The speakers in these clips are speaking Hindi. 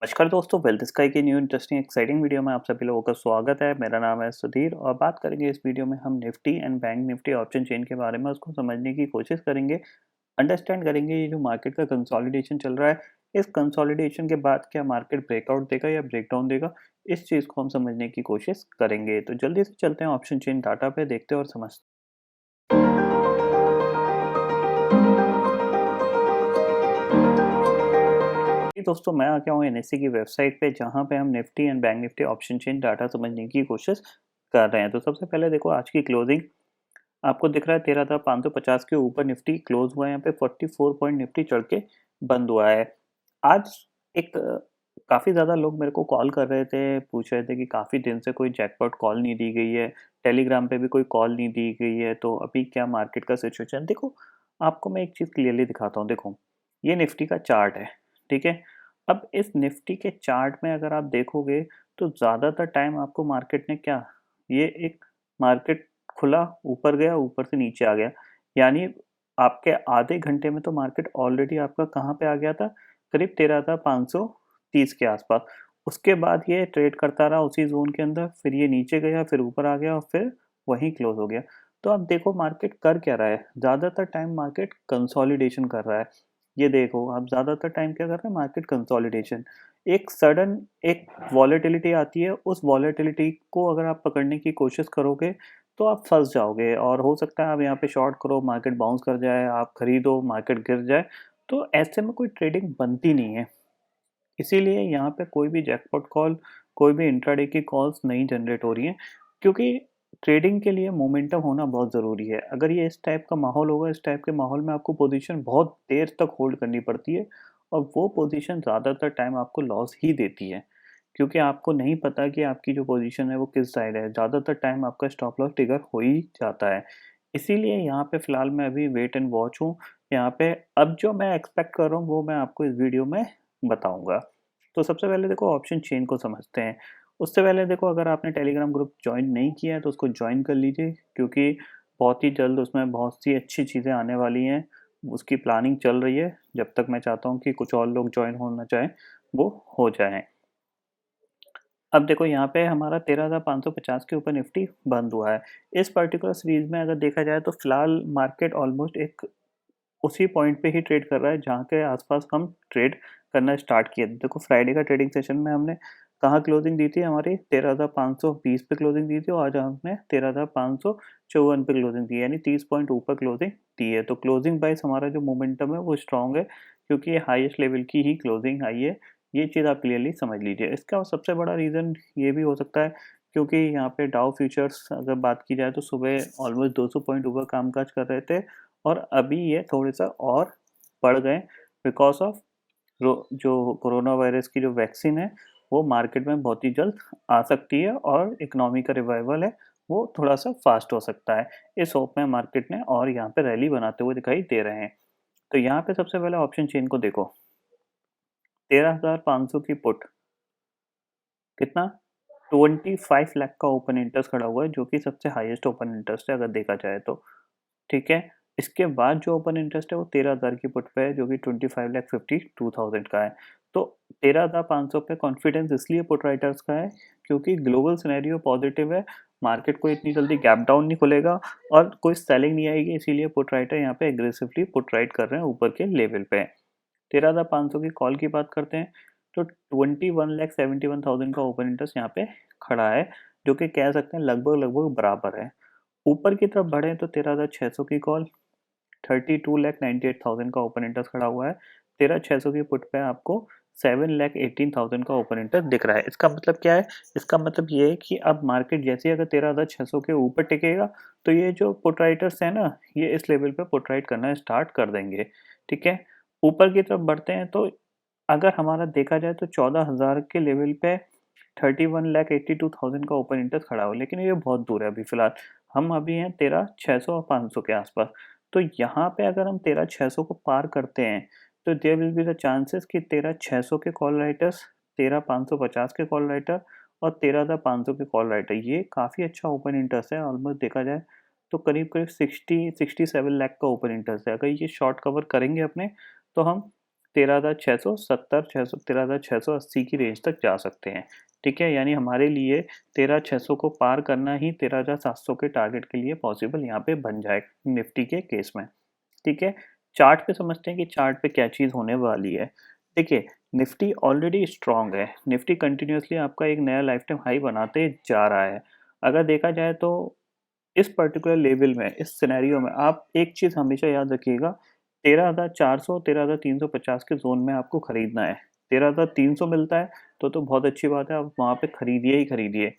नमस्कार दोस्तों, वेल्थ स्काई की न्यू इंटरेस्टिंग एक्साइटिंग वीडियो में आप सभी लोगों का स्वागत है। मेरा नाम है सुधीर और बात करेंगे इस वीडियो में हम Nifty and bank Nifty option chain के बारे में उसको समझने की कोशिश करेंगे, अंडरस्टैंड करेंगे ये जो मार्केट का कंसोलिडेशन चल रहा है, इस कंसोलिडेशन के बाद क्या मार्केट ब्रेकआउट देगा या ब्रेकडाउन देगा, इस चीज़ को हम समझने की कोशिश करेंगे। तो जल्दी से चलते हैं ऑप्शन चेन डाटा पे, देखते हैं और समझते हैं। जी दोस्तों, मैं आ गया हूँ एनएससी की वेबसाइट पे जहाँ पे हम Nifty and bank Nifty option chain data समझने की कोशिश कर रहे हैं। तो सबसे पहले देखो आज की क्लोजिंग आपको दिख रहा है 13,550 के ऊपर निफ्टी क्लोज हुआ है। यहाँ पे 44 पॉइंट निफ्टी चढ़ के बंद हुआ है। आज एक काफ़ी ज़्यादा लोग मेरे को कॉल कर रहे थे, पूछ रहे थे कि काफ़ी दिन से कोई जैकपॉट कॉल नहीं दी गई है, टेलीग्राम पे भी कोई कॉल नहीं दी गई है, तो अभी क्या मार्केट का सिचुएशन। देखो, आपको मैं एक चीज़ क्लियरली दिखाता हूँ। देखो, ये निफ्टी का चार्ट है, ठीक है। अब इस निफ्टी के चार्ट में अगर आप देखोगे तो ज़्यादातर टाइम आपको मार्केट ने क्या, ये एक मार्केट खुला, ऊपर गया, ऊपर से नीचे आ गया, यानी आपके आधे घंटे में तो मार्केट ऑलरेडी आपका कहाँ पे आ गया था, करीब 13,530 के आसपास। उसके बाद ये ट्रेड करता रहा उसी जोन के अंदर, फिर ये नीचे गया, फिर ऊपर आ गया और फिर वहीं क्लोज हो गया। तो अब देखो मार्केट कर क्या रहा है, ज़्यादातर टाइम मार्केट कंसोलिडेशन कर रहा है। ये देखो आप, ज़्यादातर टाइम क्या कर रहे हैं, मार्केट कंसोलिडेशन। एक सडन एक वॉलेटिलिटी आती है, उस वॉलेटिलिटी को अगर आप पकड़ने की कोशिश करोगे तो आप फंस जाओगे और हो सकता है आप यहाँ पे शॉर्ट करो, मार्केट बाउंस कर जाए, आप खरीदो, मार्केट गिर जाए। तो ऐसे में कोई ट्रेडिंग बनती नहीं है। इसीलिए यहाँ पे कोई भी जैकपॉट कॉल, कोई भी इंट्राडे की कॉल्स नहीं जनरेट हो रही हैं, क्योंकि ट्रेडिंग के लिए मोमेंटम होना बहुत ज़रूरी है। अगर ये इस टाइप का माहौल होगा, इस टाइप के माहौल में आपको पोजीशन बहुत देर तक होल्ड करनी पड़ती है और वो पोजीशन ज़्यादातर टाइम आपको लॉस ही देती है, क्योंकि आपको नहीं पता कि आपकी जो पोजीशन है वो किस साइड है। ज़्यादातर टाइम आपका स्टॉप लॉस ट्रिगर हो ही जाता है। इसीलिए यहाँ पे फ़िलहाल मैं अभी वेट एंड वॉच हूँ। यहाँ पे अब जो मैं एक्सपेक्ट कर रहा हूँ वो मैं आपको इस वीडियो में बताऊँगा। तो सबसे पहले देखो ऑप्शन चेन को समझते हैं। उससे पहले देखो, अगर आपने टेलीग्राम ग्रुप जॉइन नहीं किया है तो उसको जॉइन कर लीजिए, क्योंकि बहुत ही जल्द उसमें बहुत सी अच्छी चीज़ें आने वाली हैं। उसकी प्लानिंग चल रही है, जब तक मैं चाहता हूँ कि कुछ और लोग जॉइन होना चाहें वो हो जाएँ। अब देखो यहाँ पे हमारा 13,550 के ऊपर निफ्टी बंद हुआ है। इस पर्टिकुलर सीरीज़ में अगर देखा जाए तो फिलहाल मार्केट ऑलमोस्ट एक उसी पॉइंट पे ही ट्रेड कर रहा है जहाँ के आसपास हम ट्रेड करना स्टार्ट किए थे। देखो, फ्राइडे का ट्रेडिंग सेशन में हमने कहाँ क्लोजिंग दी थी, हमारी 13,520 पे क्लोजिंग दी थी और आज हमने 13,554 पे क्लोजिंग दी है, यानी 30 पॉइंट ऊपर क्लोजिंग दी है। तो क्लोजिंग वाइज हमारा जो मोमेंटम है वो स्ट्रॉन्ग है, क्योंकि ये हाईएस्ट लेवल की ही क्लोजिंग आई है। ये चीज़ आप क्लियरली समझ लीजिए। इसका सबसे बड़ा रीज़न ये भी हो सकता है, क्योंकि यहाँ पे डाउ फ्यूचर्स अगर बात की जाए तो सुबह ऑलमोस्ट 200 पॉइंट ऊपर कामकाज कर रहे थे और अभी ये थोड़े-सा और बढ़ गए बिकॉज़ ऑफ जो कोरोना वायरस की जो वैक्सीन है, वो मार्केट में बहुत ही जल्द आ सकती है और इकोनॉमी का रिवाइवल है, वो थोड़ा-सा फ़ास्ट हो सकता है। इस होप में मार्केट ने और यहाँ पे रैली बनाते हुए दिखाई दे रहे हैं। तो यहाँ पे सबसे पहले ऑप्शन चेन को देखो, 13,500 की पुट कितना, 25 लाख का ओपन इंटरेस्ट खड़ा हुआ है, जो कि सबसे हाईएस्ट ओपन इंटरेस्ट है अगर देखा जाए तो। ठीक है। इसके बाद जो ओपन इंटरेस्ट है वो 13,000 की पुट पे है, जो कि 25,52,000 का है। तो 13,500 पे कॉन्फिडेंस इसलिए पुट राइटर्स का है क्योंकि ग्लोबल सिनेरियो पॉजिटिव है, मार्केट को इतनी जल्दी गैप डाउन नहीं खुलेगा और कोई सेलिंग नहीं आएगी, इसीलिए पुट राइटर यहाँ पे एग्रेसिवली पुट राइट कर रहे हैं ऊपर के लेवल पे। 13,500 की कॉल की बात करते हैं तो 21,71,000 का ओपन इंटरेस्ट यहाँ पे खड़ा है, जो कि कह सकते हैं लगभग लगभग बराबर है। ऊपर की तरफ बढ़े तो 13,600 की कॉल, 32,98,000 का ओपन इंटरेस्ट खड़ा हुआ है। 13,600 की पुट पे आपको 7,18,000 का ओपन इंटरेस्ट दिख रहा है। इसका मतलब क्या है? इसका मतलब ये है कि अब मार्केट जैसे ही अगर 13,600 के ऊपर टिकेगा तो ये जो पुट राइटर्स हैं ना, ये इस लेवल पे पुट राइट करना स्टार्ट कर देंगे। ठीक है। ऊपर की तरफ बढ़ते हैं तो अगर हमारा देखा जाए तो 14,000 के लेवल पे 31,82,000 का ओपन इंटरेस्ट खड़ा हो, लेकिन ये बहुत दूर है अभी फिलहाल। हम अभी हैं 13,600 और 500 के आसपास। तो यहाँ पे अगर हम 13,600 को पार करते हैं तो there will be the chances कि 13,600 के कॉल राइटर्स, 13,550 के कॉल राइटर और 13,500 के कॉल राइटर, ये काफ़ी अच्छा ओपन इंटरेस्ट है। ऑलमोस्ट देखा जाए तो करीब करीब 67 लाख का ओपन इंटरेस्ट है। अगर ये शॉर्ट कवर करेंगे अपने तो हम 13,670 13,680 की रेंज तक जा सकते हैं। ठीक है, यानी हमारे लिए 13,600 को पार करना ही 13,700 के टारगेट के लिए पॉसिबल यहाँ पे बन जाएगा निफ्टी के केस में। ठीक है, चार्ट पे समझते हैं कि चार्ट पे क्या चीज़ होने वाली है। देखिए, निफ्टी ऑलरेडी स्ट्रॉन्ग है, निफ्टी कंटिन्यूसली आपका एक नया लाइफ टाइम हाई बनाते जा रहा है। अगर देखा जाए तो इस पर्टिकुलर लेवल में, इस सिनेरियो में आप एक चीज़ हमेशा याद रखिएगा, 13,400 13,350 के जोन में आपको खरीदना है। 13,300 मिलता है तो बहुत अच्छी बात है, आप वहाँ पे खरीदिए ही खरीदिए।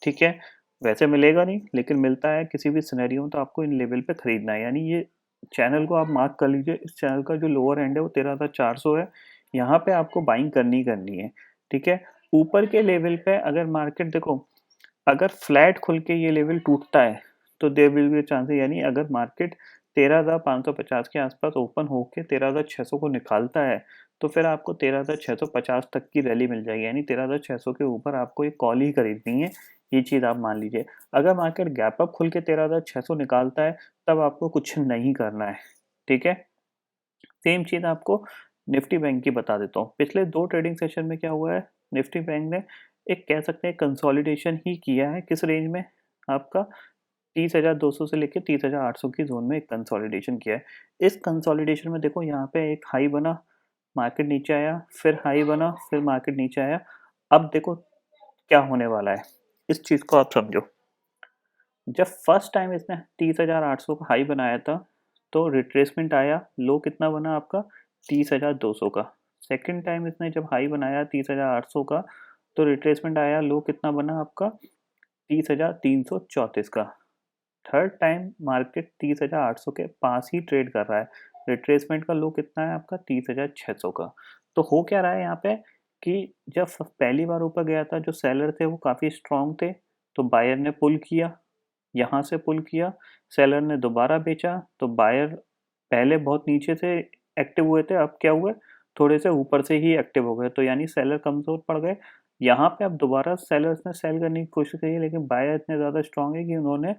ठीक है, वैसे मिलेगा नहीं, लेकिन मिलता है किसी भी सिनेरियो में तो आपको इन लेवल पे खरीदना है। यानी ये चैनल को आप मार्क कर लीजिए, इस चैनल का जो लोअर एंड है वो 13,400 है, यहाँ पे आपको बाइंग करनी है। ठीक है, ऊपर के लेवल पे अगर मार्केट देखो, अगर फ्लैट खुल के ये लेवल टूटता है तो देयर विल बी चांसेस, यानी अगर मार्केट 13,550 के आसपास ओपन होके 13,600 को निकालता है तो फिर आपको 13,650 तक की रैली मिल जाएगी, यानी 13,600 के ऊपर आपको एक कॉल ही खरीदनी है। ये चीज़ आप मान लीजिए। अगर मार्केट गैप अप खुल के 13,600 निकालता है तब आपको कुछ नहीं करना है। ठीक है, सेम चीज़ आपको निफ्टी बैंक की बता देता हूँ। पिछले 2 ट्रेडिंग सेशन में क्या हुआ है, निफ्टी बैंक ने एक कह सकते हैं कंसोलिडेशन ही किया है। किस रेंज में? आपका 30,200 से लेके 30,800 की जोन में एक कंसोलिडेशन किया है। इस कंसोलिडेशन में देखो यहाँ पे एक हाई बना, मार्केट नीचे आया, फिर हाई बना, फिर मार्केट नीचे आया। अब देखो क्या होने वाला है, इस चीज़ को आप समझो। जब फर्स्ट टाइम इसने 30,800 का हाई बनाया था तो रिट्रेसमेंट आया, लो कितना बना आपका 30,200 का। सेकंड टाइम इसने जब हाई बनाया 30,800 का तो रिट्रेसमेंट आया, लो कितना बना आपका 30,334 का। थर्ड टाइम मार्केट 30,800 के पास ही ट्रेड कर रहा है, रिट्रेसमेंट का लो कितना है आपका 30,600 का। तो हो क्या रहा है यहाँ पे कि जब पहली बार ऊपर गया था जो सेलर थे वो काफ़ी स्ट्रांग थे, तो बायर ने पुल किया, यहाँ से पुल किया, सेलर ने दोबारा बेचा तो बायर पहले बहुत नीचे से एक्टिव हुए थे, अब क्या हुए थोड़े से ऊपर से ही एक्टिव हो गए, तो यानी सेलर कमज़ोर पड़ गए। यहाँ पे अब दोबारा सेलर्स ने सेल करने की कोशिश करी, लेकिन बायर इतने ज़्यादा स्ट्रांग है कि उन्होंने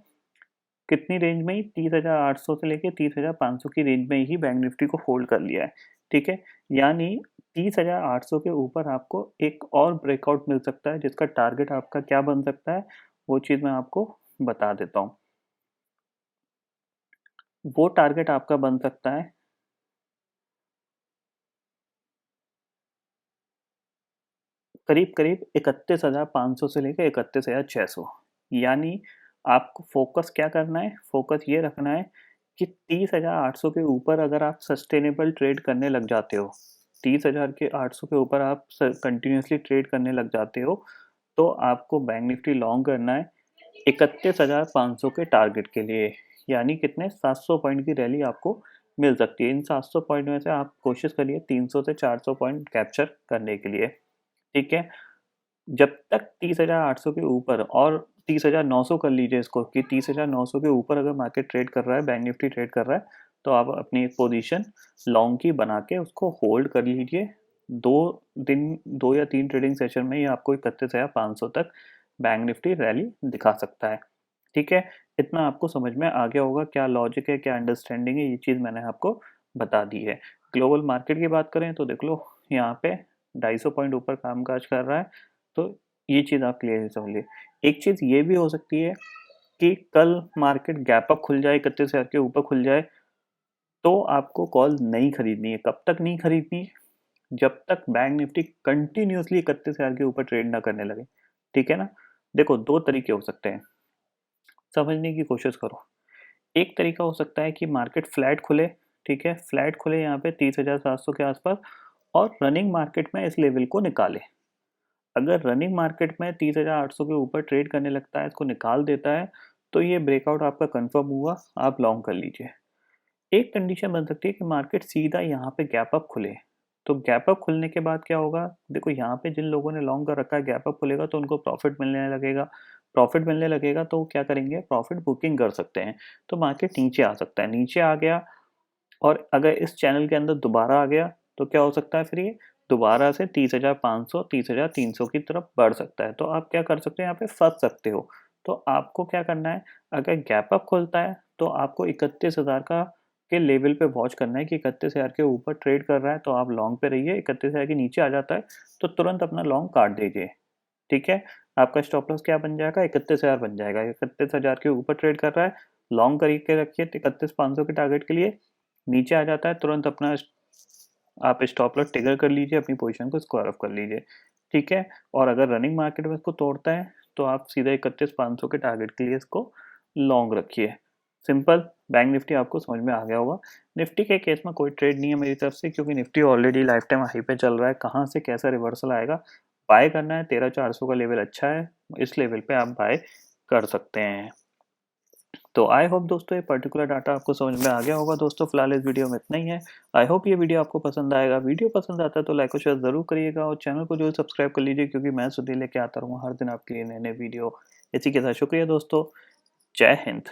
कितनी रेंज में ही 30,800 से लेके 30,500 की रेंज में ही बैंक निफ्टी को होल्ड कर लिया है। ठीक है, यानी 30,800 के ऊपर आपको एक और ब्रेकआउट मिल सकता है, जिसका टारगेट आपका क्या बन सकता है वो चीज़ मैं आपको बता देता हूँ। वो टारगेट आपका बन सकता है करीब-करीब 31,500 से लेके 31,600। यानी आपको फ़ोकस क्या करना है? फ़ोकस ये रखना है कि 30,800 के ऊपर अगर आप सस्टेनेबल ट्रेड करने लग जाते हो, 30,000 के 800 के ऊपर आप स कंटिन्यूअसली ट्रेड करने लग जाते हो, तो आपको बैंक निफ्टी लॉन्ग करना है 31,500 के टारगेट के लिए। यानी कितने 700 पॉइंट की रैली आपको मिल सकती है। इन 700 पॉइंट में से आप कोशिश करिए 300 से 400 पॉइंट कैप्चर करने के लिए। ठीक है? जब तक 30,800 के ऊपर और 30,900 कर लीजिए इसको कि 30,900 के ऊपर अगर मार्केट ट्रेड कर रहा है, बैंक निफ्टी ट्रेड कर रहा है, तो आप अपनी एक पोजीशन लॉन्ग की बना के उसको होल्ड कर लीजिए। 2 या 3 ट्रेडिंग सेशन में ही आपको 31,500 तक बैंक निफ्टी रैली दिखा सकता है। ठीक है? इतना आपको समझ में आ गया होगा, क्या लॉजिक है, क्या अंडरस्टैंडिंग है, ये चीज़ मैंने आपको बता दी है। ग्लोबल मार्केट की बात करें तो देख लो यहाँ पे 250 पॉइंट ऊपर कामकाज कर रहा है, तो ये चीज़ आप क्लियर समझ लीजिए। एक चीज़ ये भी हो सकती है कि कल मार्केट गैप अप खुल जाए, 31,000 के ऊपर खुल जाए, तो आपको कॉल नहीं खरीदनी है। कब तक नहीं खरीदनी है? जब तक बैंक निफ्टी कंटिन्यूअसली 31,000 के ऊपर ट्रेड ना करने लगे। ठीक है ना? देखो 2 तरीके हो सकते हैं, समझने की कोशिश करो। एक तरीका हो सकता है कि मार्केट फ्लैट खुले, ठीक है? फ्लैट खुले यहाँ पे 30,700 के आसपास और रनिंग मार्केट में इस लेवल को निकाले। अगर रनिंग मार्केट में 30,800 के ऊपर ट्रेड करने लगता है, इसको निकाल देता है, तो ये ब्रेकआउट आपका कंफर्म हुआ, आप लॉन्ग कर लीजिए। एक कंडीशन बन सकती है कि मार्केट सीधा यहाँ पे गैप अप खुले, तो गैप अप खुलने के बाद क्या होगा, देखो यहाँ पे जिन लोगों ने लॉन्ग कर रखा है गैप अप खुलेगा तो उनको प्रॉफिट मिलने लगेगा, प्रॉफिट मिलने लगेगा तो वो क्या करेंगे, प्रॉफिट बुकिंग कर सकते हैं, तो मार्केट नीचे आ सकता है, नीचे आ गया और अगर इस चैनल के अंदर दोबारा आ गया तो क्या हो सकता है, फिर ये दोबारा से 30,500 30,300 की तरफ बढ़ सकता है, तो आप क्या कर सकते हो, यहाँ पे फंस सकते हो। तो आपको क्या करना है, अगर गैप अप खुलता है तो आपको 31,000 का के लेवल पे वॉच करना है कि 31,000 के ऊपर ट्रेड कर रहा है तो आप लॉन्ग पे रहिए, 31,000 के नीचे आ जाता है तो तुरंत अपना लॉन्ग काट दीजिए। ठीक है, आपका स्टॉप लॉस क्या बन जाएगा, 31,000 बन जाएगा। 31,000 के ऊपर ट्रेड कर रहा है, लॉन्ग करके रखिए 31,500 के टारगेट के लिए, नीचे आ जाता है तुरंत अपना आप स्टॉप लॉस ट्रिगर कर लीजिए, अपनी पोजीशन को स्क्वायर ऑफ कर लीजिए। ठीक है, और अगर रनिंग मार्केट में इसको तोड़ता है तो आप सीधा 31,500 के टारगेट के लिए इसको लॉन्ग रखिए। सिंपल। बैंक निफ्टी आपको समझ में आ गया होगा। निफ्टी के केस में कोई ट्रेड नहीं है मेरी तरफ से, क्योंकि Nifty already life time high पे चल रहा है। कहाँ से कैसा रिवर्सल आएगा, बाय करना है। 13,400 का लेवल अच्छा है, इस लेवल पे आप बाय कर सकते हैं। तो आई होप दोस्तों ये पर्टिकुलर डाटा आपको समझ में आ गया होगा। दोस्तों फिलहाल इस वीडियो में इतना ही है। आई होप ये वीडियो आपको पसंद आएगा। वीडियो पसंद आता है तो लाइक और शेयर जरूर करिएगा, और चैनल को जो सब्सक्राइब कर लीजिए, क्योंकि मैं सुधीर लेके आता रहूँगा हर दिन आपके लिए नए नए वीडियो। इसी के साथ शुक्रिया दोस्तों, जय हिंद।